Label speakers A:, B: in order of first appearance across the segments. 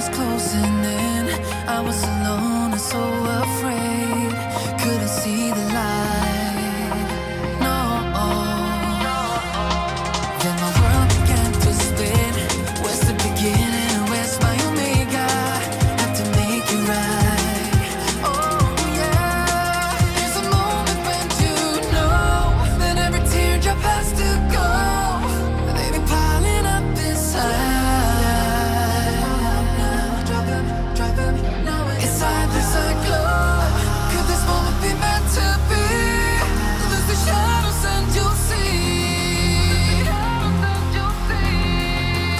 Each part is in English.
A: was closing in. I was alone and so afraid. Couldn't see the light. No. Then my world began to spin. Where's the beginning? Where's my omega? Have to make it right. Oh yeah. There's a moment when you know that every teardrop has to go. They be piling up inside. Inside there's a glow. Could this moment be meant to be? Lose the shadows and you'll see.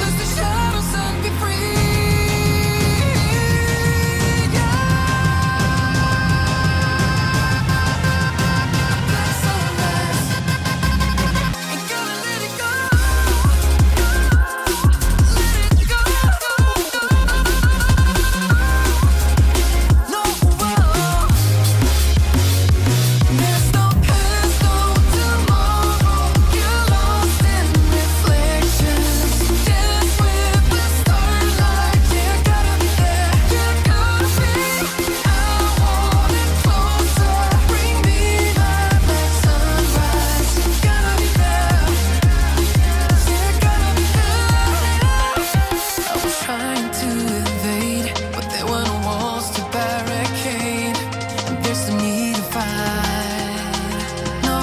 A: Lose the shadows and be free. Black sunrise. Ain't gonna let it go. Let it go. No, there's no past, no tomorrow. You're lost in reflections. Dance with the starlight. Yeah, gotta be there. You gotta be. I want it closer. Bring me that black sunrise. Gotta be there. Yeah, gotta be there. I was trying to invade, but there were no walls to barricade. And there's no need to fight. No.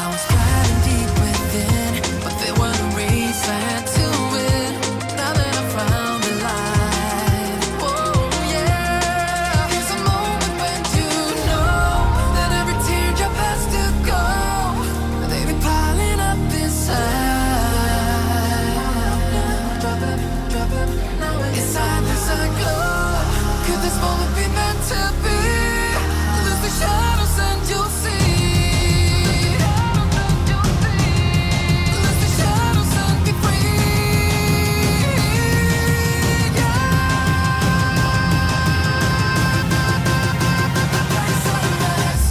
A: I was fighting deep within, but there were no race I had to win. Now that I found the light. Oh yeah. There's a moment when you know that every teardrop has to go. They be piling up inside. Inside there's a glow. Could this moment be meant to be? Lose the shadows and you'll see. Lose the shadows and be free. Black sunrise.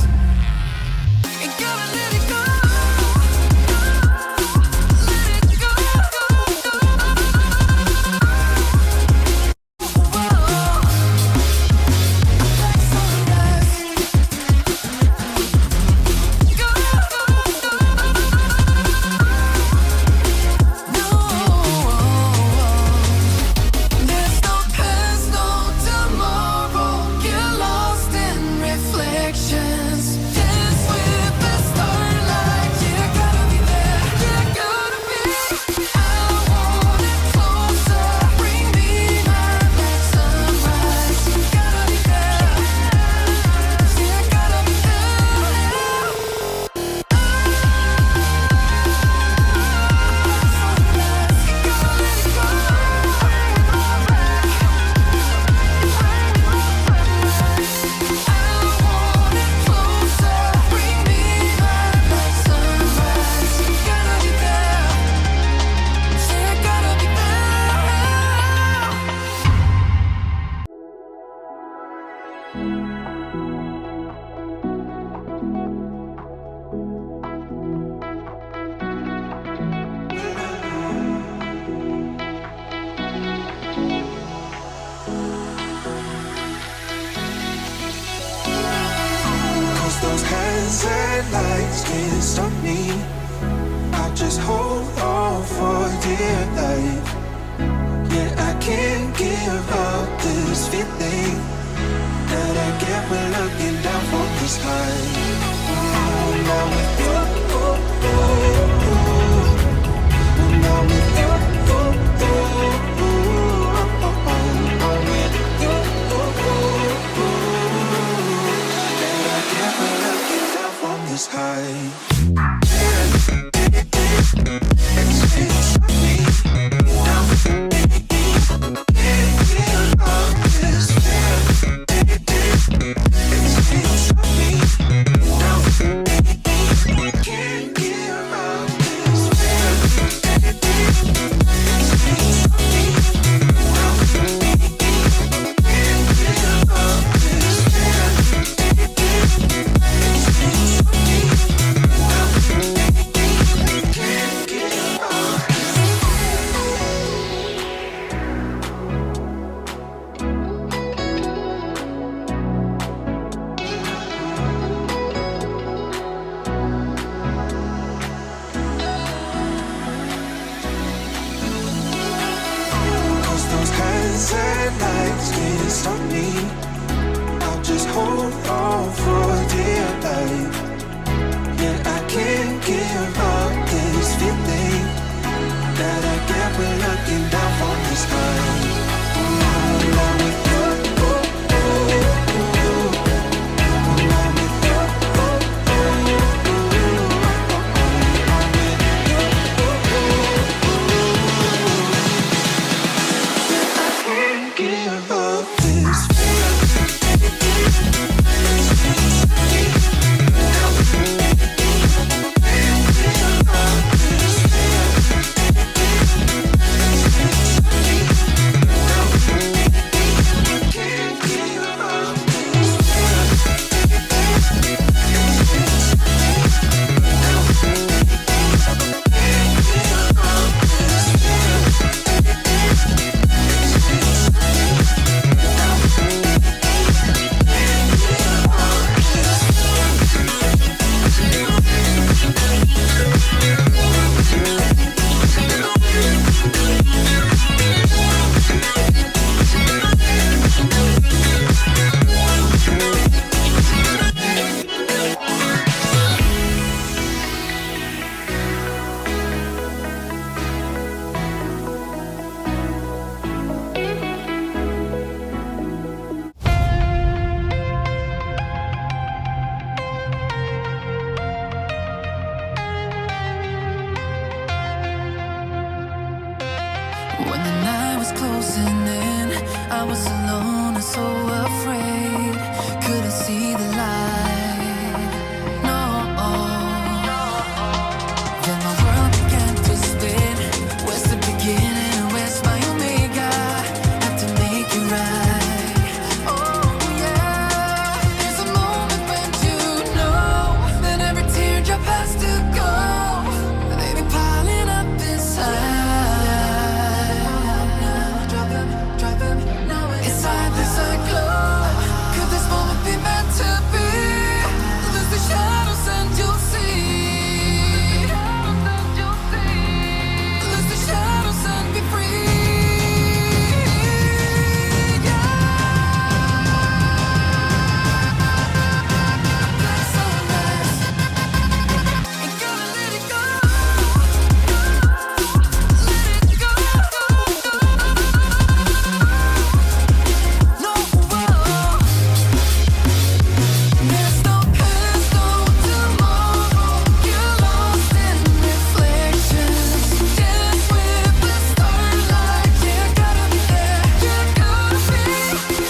A: Ain't gonna let it go. Let it go. Black sunrise. There's no past, no tomorrow. Get lost in reflections. Dance with the starlight. Yeah, gotta be there. Yeah, gotta be. I want it closer. Bring me that black sunrise. Gotta be there. Yeah, gotta be
B: Cause those hands and lights can't stop me. I just hold on for dear life. Yeah, I can't give up this feeling that I get when looking down from the sky. Now with you, now with you, I'm with you. That I get when looking down from the sky. Can't just hold on for dear life. Yeah, I can't give up this feeling that I get when looking down from the sky. Along with you, along with you, I can't give up this when the night was closing in, I was alone and so afraid. Couldn't see the light. No. Then my world began to spin. Where's the beginning and where's my omega? Have to make it right. Oh yeah. There's a moment when you know that every teardrop has to go. They be piling up inside. Inside this glow, could this moment be meant to be? Lose the shadows and you'll see. Lose the shadows and be free. Black sunrise, ain't gonna let it go. Let it go. No, there's no past, no tomorrow. You're lost in reflections. Dance with the starlight. Yeah, gotta be there. You gotta be.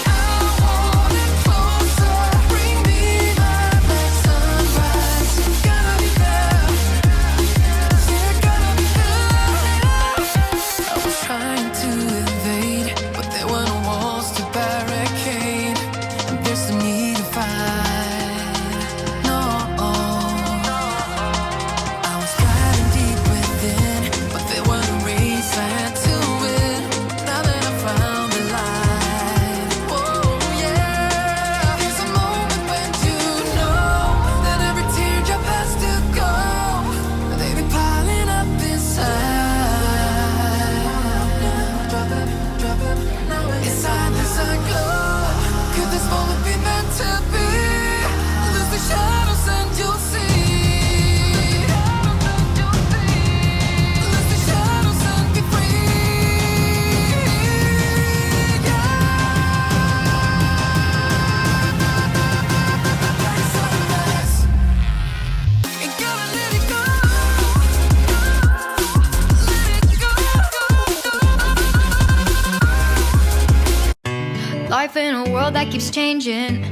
B: I want it closer. Bring me that sunrise. Gotta be there. Yeah, gotta be there. I was trying to invade, but there were no walls to barricade. And there's no need to fight. No. I was fighting deep within, but there were no reason to win. Now that I found the light. Oh yeah. There's a moment when you know that every teardrop has to go. They be piling up inside. Inside this glow, could this moment be meant to be? Lose the shadows and you'll see. Lose the shadows and be free. Black sunrise, ain't gonna let it go. Let it go.
C: Life in a world that keeps changing.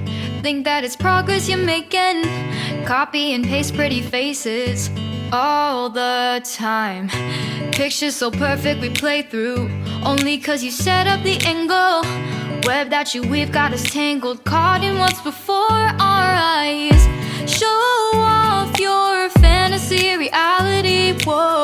C: Think that it's progress you're making. Copy and paste pretty faces all the time. Pictures so perfect we play through. Only cause you set up the angle. Web that you weave got us tangled. Caught in what's before our eyes. Show off your fantasy reality. Whoa.